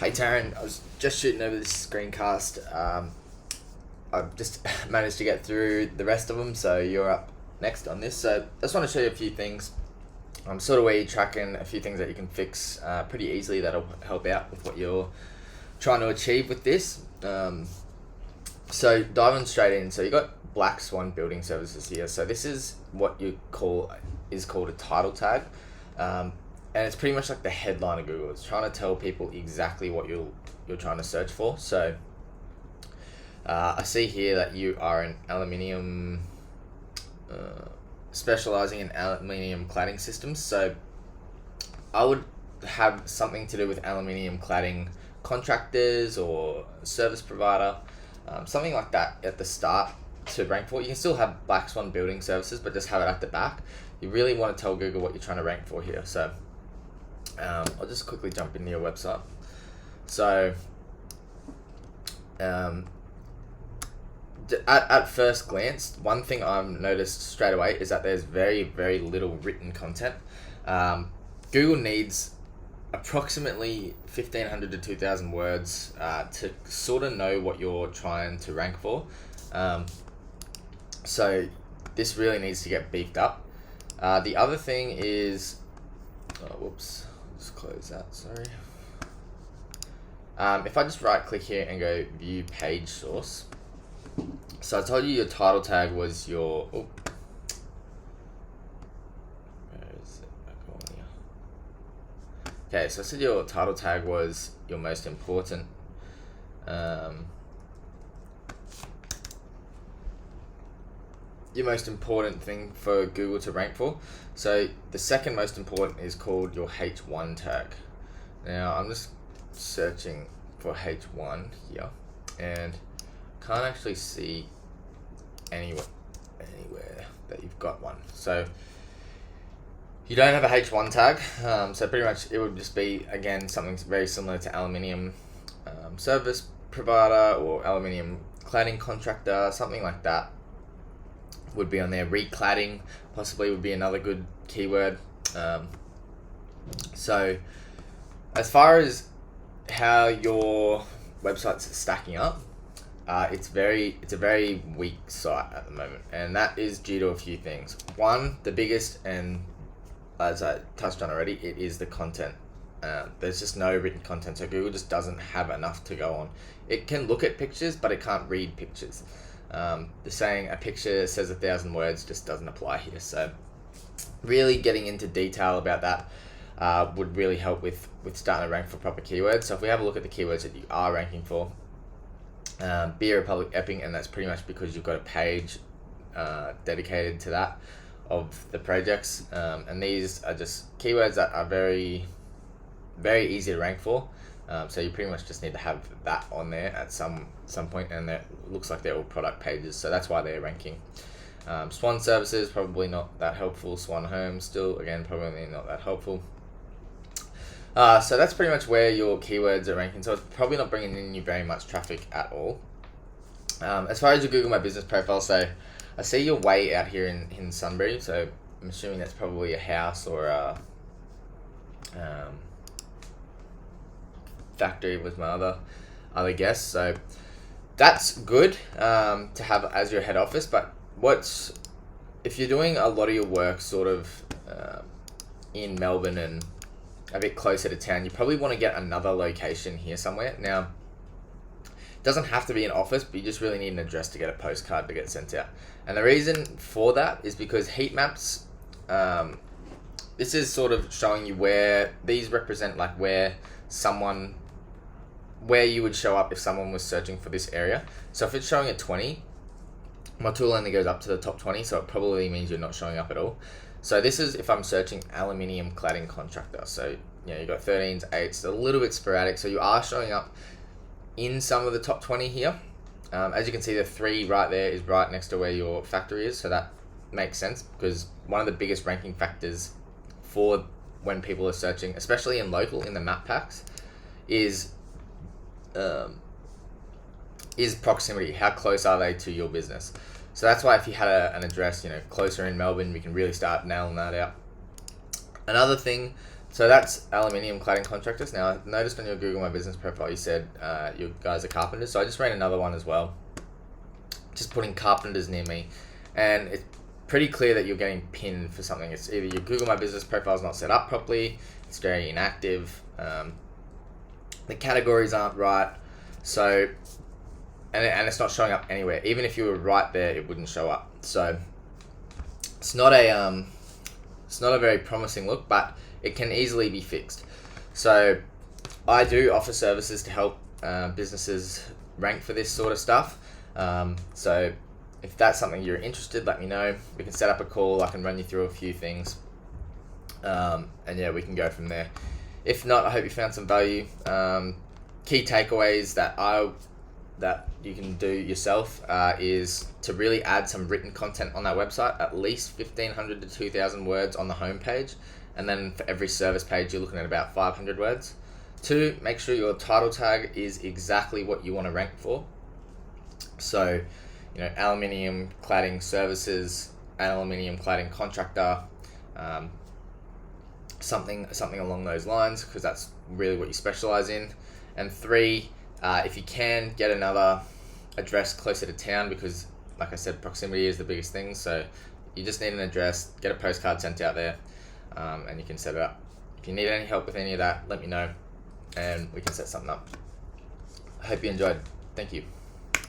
Hey Taryn, I was just shooting over this screencast. I've just managed to get through the rest of them, so you're up next on this. So I just want to show you a few things. Sort of where you're tracking a few things that you can fix pretty easily that'll help out with what you're trying to achieve with this. So diving straight in, so you got Black Swan building services here. So this is what is called a title tag. And it's pretty much like the headline of Google. It's trying to tell people exactly what you're trying to search for. So I see here that you are an aluminium, specializing in aluminium cladding systems. So I would have something to do with aluminium cladding contractors or service provider, something like that at the start to rank for. You can still have Black Swan building services, but just have it at the back. You really want to tell Google what you're trying to rank for here. So I'll just quickly jump into your website. So at first glance, one thing I've noticed straight away is that there's very, very little written content. Google needs approximately 1,500 to 2,000 words to sort of know what you're trying to rank for. So this really needs to get beefed up. The other thing is, whoops. Just close that, sorry. If I just right click here and go view page source. So I told you your title tag was your, where is it? Back on here. Okay, so I said your title tag was your most important. Your most important thing for Google to rank for. So the second most important is called your H1 tag. Now I'm just searching for H1 here and can't actually see anywhere that you've got one. So you don't have a H1 tag. So pretty much it would just be, again, something very similar to aluminium service provider or aluminium cladding contractor, something like that would be on there. Recladding possibly would be another good keyword. So as far as how your website's stacking up, it's a very weak site at the moment, and that is due to a few things. One, the biggest, and as I touched on already, it is the content. There's just no written content, so Google just doesn't have enough to go on. It can look at pictures, but it can't read pictures. The saying a picture says 1,000 words just doesn't apply here. So really getting into detail about that would really help with starting to rank for proper keywords. So if we have a look at the keywords that you are ranking for, Beer Republic Epping, and that's pretty much because you've got a page dedicated to that of the projects. And these are just keywords that are very, very easy to rank for. So you pretty much just need to have that on there at some point, and it looks like they're all product pages, so that's why they're ranking. Swan services, probably not that helpful. Swan homes, still, again, probably not that helpful. So that's pretty much where your keywords are ranking, so it's probably not bringing in you very much traffic at all. As far as your Google My Business profile, so I see you're way out here in Sunbury, so I'm assuming that's probably a house or a factory was my other guess. So that's good to have as your head office, but if you're doing a lot of your work sort of in Melbourne and a bit closer to town, you probably want to get another location here somewhere. Now, it doesn't have to be an office, but you just really need an address to get a postcard to get sent out. And the reason for that is because heat maps, this is sort of showing you where these represent, like where you would show up if someone was searching for this area. So if it's showing at 20, my tool only goes up to the top 20, so it probably means you're not showing up at all. So this is if I'm searching aluminium cladding contractor. So you've got 13s, 8s, a little bit sporadic. So you are showing up in some of the top 20 here. As you can see, the 3 right there is right next to where your factory is. So that makes sense, because one of the biggest ranking factors for when people are searching, especially in local, in the map packs, is proximity. How close are they to your business? So that's why if you had an address, closer in Melbourne, we can really start nailing that out. Another thing So that's aluminium cladding contractors. Now, I noticed on your Google My Business profile you said you guys are carpenters, so I just ran another one as well. Just putting carpenters near me, and it's pretty clear that you're getting pinned for something. It's either your Google My Business profile is not set up properly, it's very inactive, the categories aren't right, so and it's not showing up anywhere. Even if you were right there, it wouldn't show up. So it's not a very promising look, but it can easily be fixed. So I do offer services to help businesses rank for this sort of stuff. So if that's something you're interested, let me know. We can set up a call. I can run you through a few things, and yeah, we can go from there. If not, I hope you found some value. Key takeaways that you can do yourself is to really add some written content on that website, at least 1,500 to 2,000 words on the homepage, and then for every service page you're looking at about 500 words. 2, make sure your title tag is exactly what you want to rank for. So, aluminium cladding services, aluminium cladding contractor, something along those lines, because that's really what you specialize in. And 3, if you can, get another address closer to town, because like I said, proximity is the biggest thing. So you just need an address, get a postcard sent out there, and you can set it up. If you need any help with any of that, let me know and we can set something up. I hope you enjoyed. Thank you.